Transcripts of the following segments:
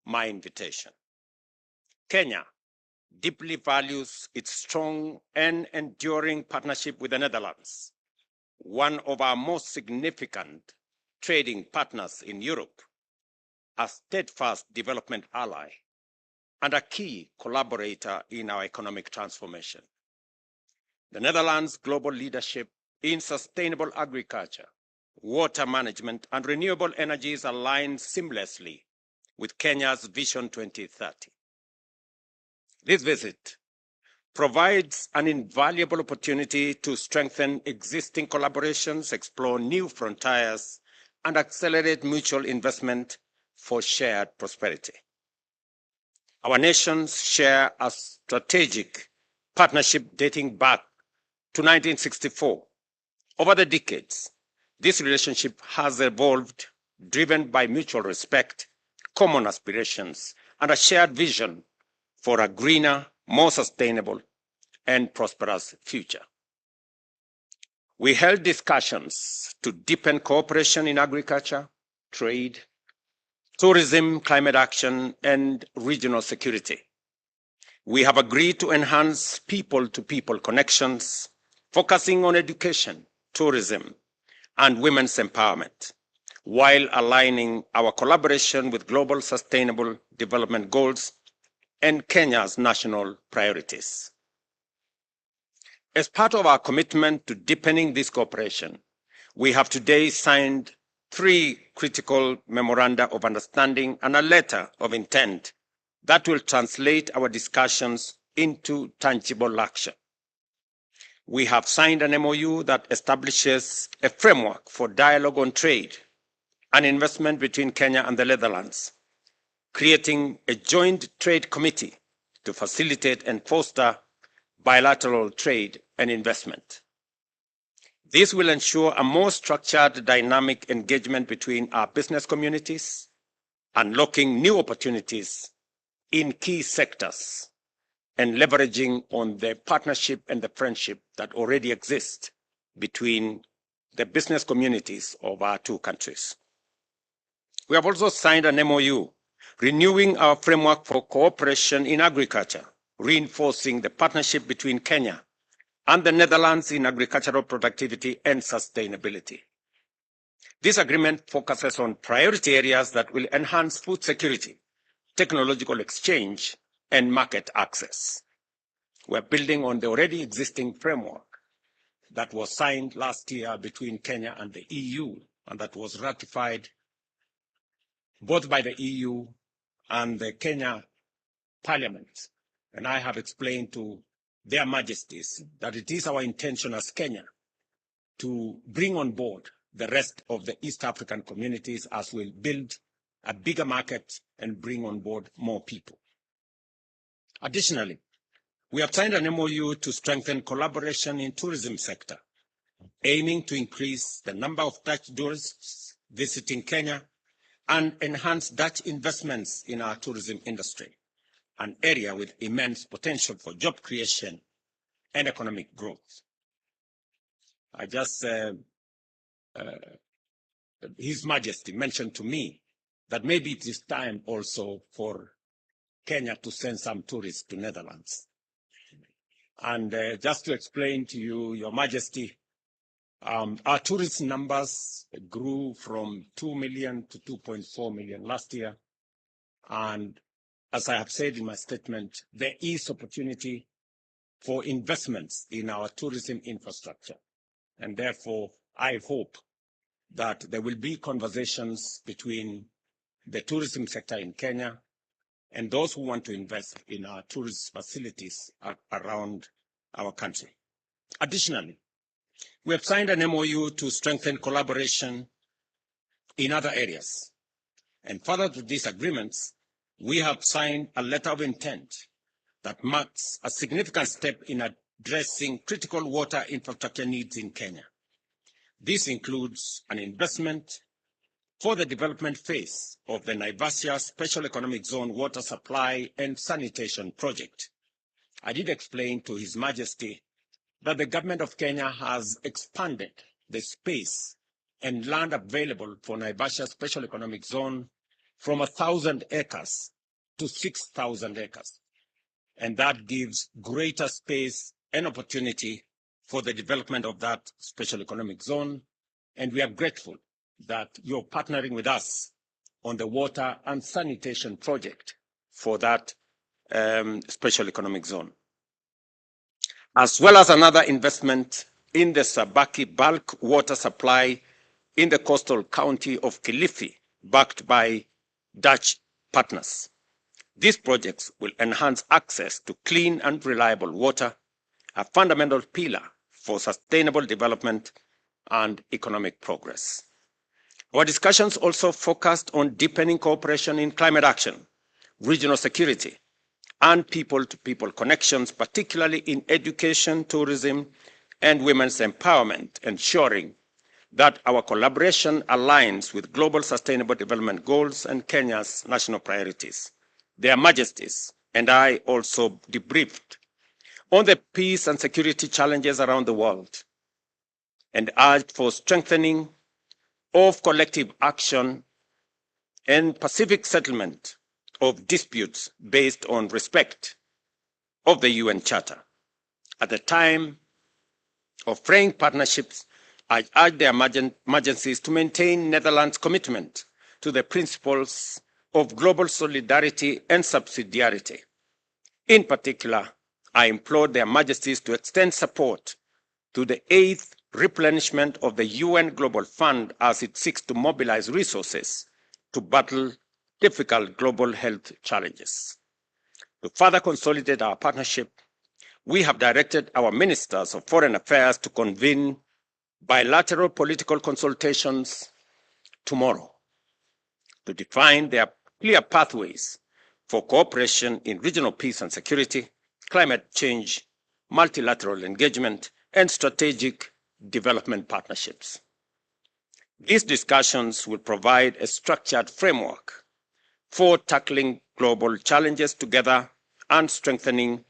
my invitation. Kenya deeply values its strong and enduring partnership with the Netherlands, one of our most significant trading partners in Europe, a steadfast development ally, and a key collaborator in our economic transformation. The Netherlands' global leadership in sustainable agriculture, water management, and renewable energies aligns seamlessly with Kenya's Vision 2030. This visit provides an invaluable opportunity to strengthen existing collaborations, explore new frontiers, and accelerate mutual investment for shared prosperity. Our nations share a strategic partnership dating back to 1964. Over the decades, this relationship has evolved, driven by mutual respect, common aspirations, and a shared vision for a greener, more sustainable, and prosperous future. We held discussions to deepen cooperation in agriculture, trade, tourism, climate action, and regional security. We have agreed to enhance people-to-people connections, focusing on education, tourism, and women's empowerment, while aligning our collaboration with global sustainable development goals and Kenya's national priorities. As part of our commitment to deepening this cooperation, we have today signed 3 critical memoranda of understanding and a letter of intent that will translate our discussions into tangible action. We have signed an MoU that establishes a framework for dialogue on trade and investment between Kenya and the Netherlands, creating a joint trade committee to facilitate and foster bilateral trade and investment. This will ensure a more structured, dynamic engagement between our business communities, unlocking new opportunities in key sectors and leveraging on the partnership and the friendship that already exist between the business communities of our 2 countries. We have also signed an MoU renewing our framework for cooperation in agriculture, reinforcing the partnership between Kenya and the Netherlands in agricultural productivity and sustainability. This agreement focuses on priority areas that will enhance food security, technological exchange, and market access. We're building on the already existing framework that was signed last year between Kenya and the EU, and that was ratified both by the EU and the Kenya Parliament. And I have explained to their majesties that it is our intention as Kenya to bring on board the rest of the East African communities as we build a bigger market and bring on board more people. Additionally, we have signed an MoU to strengthen collaboration in tourism sector, aiming to increase the number of Dutch tourists visiting Kenya and enhance Dutch investments in our tourism industry, an area with immense potential for job creation and economic growth. His Majesty mentioned to me that maybe it is time also for Kenya to send some tourists to Netherlands. And just to explain to you, Your Majesty, our tourist numbers grew from 2 million to 2.4 million last year. And as I have said in my statement, there is opportunity for investments in our tourism infrastructure. And therefore, I hope that there will be conversations between the tourism sector in Kenya and those who want to invest in our tourist facilities around our country. Additionally, we have signed an MoU to strengthen collaboration in other areas. And further to these agreements, we have signed a letter of intent that marks a significant step in addressing critical water infrastructure needs in Kenya. This includes an investment for the development phase of the Naivasha Special Economic Zone Water Supply and Sanitation Project. I did explain to His Majesty that the government of Kenya has expanded the space and land available for Naivasha Special Economic Zone from 1,000 acres to 6,000 acres. And that gives greater space and opportunity for the development of that special economic zone. And we are grateful that you're partnering with us on the water and sanitation project for that special economic zone, as well as another investment in the Sabaki bulk water supply in the coastal county of Kilifi, backed by Dutch partners. These projects will enhance access to clean and reliable water, a fundamental pillar for sustainable development and economic progress. Our discussions also focused on deepening cooperation in climate action, regional security, and people-to-people connections, particularly in education, tourism, and women's empowerment, ensuring that our collaboration aligns with global sustainable development goals and Kenya's national priorities. Their Majesties and I also debriefed on the peace and security challenges around the world and urged for strengthening of collective action and pacific settlement of disputes based on respect of the UN Charter. At the time of fraying partnerships, I urge their Majesties to maintain Netherlands' commitment to the principles of global solidarity and subsidiarity. In particular, I implore their Majesties to extend support to the 8th replenishment of the UN Global Fund as it seeks to mobilize resources to battle difficult global health challenges. To further consolidate our partnership, we have directed our ministers of foreign affairs to convene bilateral political consultations tomorrow to define their clear pathways for cooperation in regional peace and security, climate change, multilateral engagement, and strategic development partnerships. These discussions will provide a structured framework for tackling global challenges together and strengthening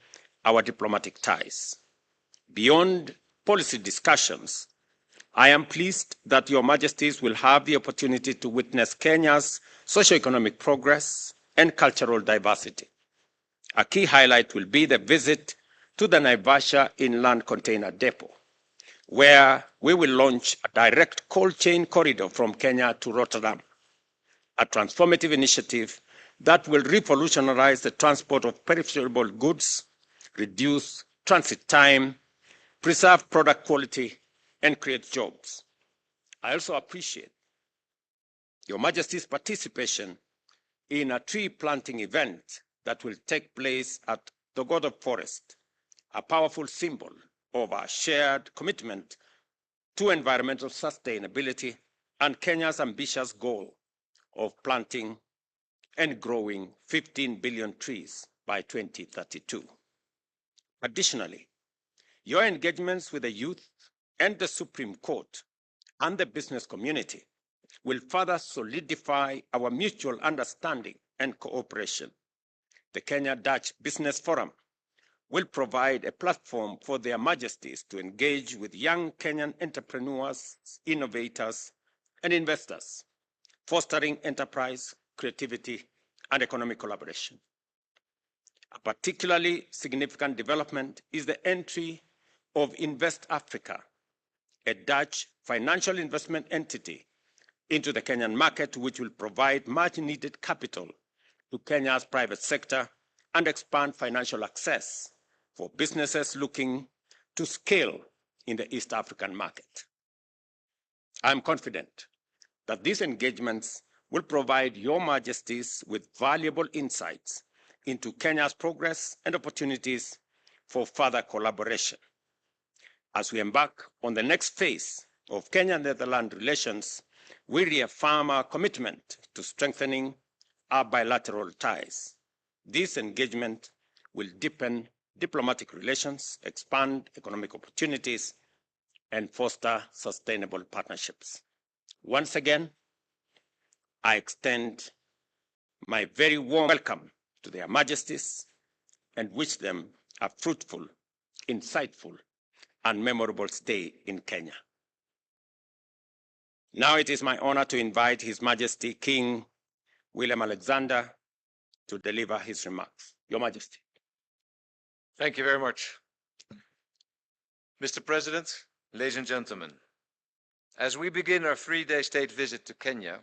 our diplomatic ties. Beyond policy discussions, I am pleased that your Majesties will have the opportunity to witness Kenya's socioeconomic progress and cultural diversity. A key highlight will be the visit to the Naivasha Inland Container Depot, where we will launch a direct cold chain corridor from Kenya to Rotterdam, a transformative initiative that will revolutionize the transport of perishable goods, reduce transit time, preserve product quality, and create jobs. I also appreciate your Majesty's participation in a tree planting event that will take place at the Dogodo Forest, a powerful symbol of our shared commitment to environmental sustainability and Kenya's ambitious goal of planting and growing 15 billion trees by 2032. Additionally, your engagements with the youth and the Supreme Court and the business community will further solidify our mutual understanding and cooperation. The Kenya-Dutch Business Forum will provide a platform for their Majesties to engage with young Kenyan entrepreneurs, innovators, and investors, fostering enterprise, creativity, and economic collaboration. A particularly significant development is the entry of Invest Africa, a Dutch financial investment entity, into the Kenyan market, which will provide much-needed capital to Kenya's private sector and expand financial access for businesses looking to scale in the East African market. I'm confident that these engagements will provide your Majesties with valuable insights into Kenya's progress and opportunities for further collaboration. As we embark on the next phase of Kenya-Netherlands relations, we reaffirm our commitment to strengthening our bilateral ties. This engagement will deepen diplomatic relations, expand economic opportunities, and foster sustainable partnerships. Once again, I extend my very warm welcome to their Majesties and wish them a fruitful, insightful, and memorable stay in Kenya. Now it is my honor to invite His Majesty King Willem Alexander to deliver his remarks. Your Majesty. Thank you very much. Mr. President, ladies and gentlemen, as we begin our 3-day state visit to Kenya,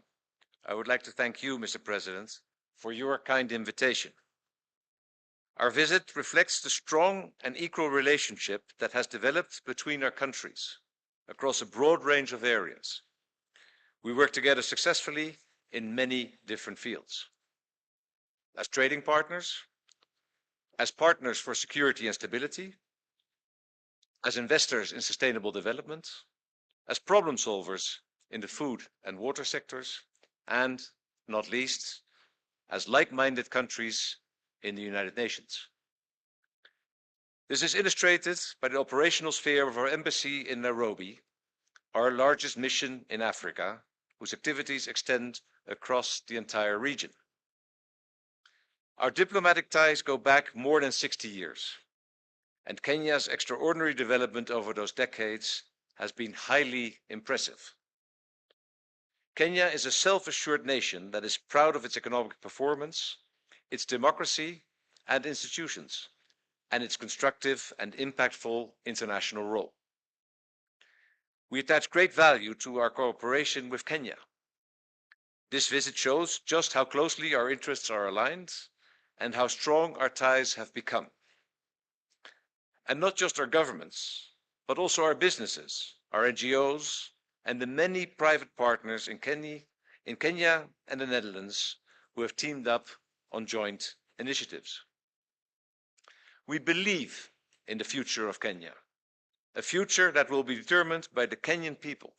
I would like to thank you, Mr. President, for your kind invitation. Our visit reflects the strong and equal relationship that has developed between our countries across a broad range of areas. We work together successfully in many different fields. As trading partners, as partners for security and stability, as investors in sustainable development, as problem solvers in the food and water sectors, and, not least, as like-minded countries in the United Nations. This is illustrated by the operational sphere of our embassy in Nairobi, our largest mission in Africa, whose activities extend across the entire region. Our diplomatic ties go back more than 60 years, and Kenya's extraordinary development over those decades has been highly impressive. Kenya is a self-assured nation that is proud of its economic performance, its democracy and institutions, and its constructive and impactful international role. We attach great value to our cooperation with Kenya. This visit shows just how closely our interests are aligned and how strong our ties have become. And not just our governments, but also our businesses, our NGOs, and the many private partners in Kenya and the Netherlands who have teamed up on joint initiatives. We believe in the future of Kenya, a future that will be determined by the Kenyan people,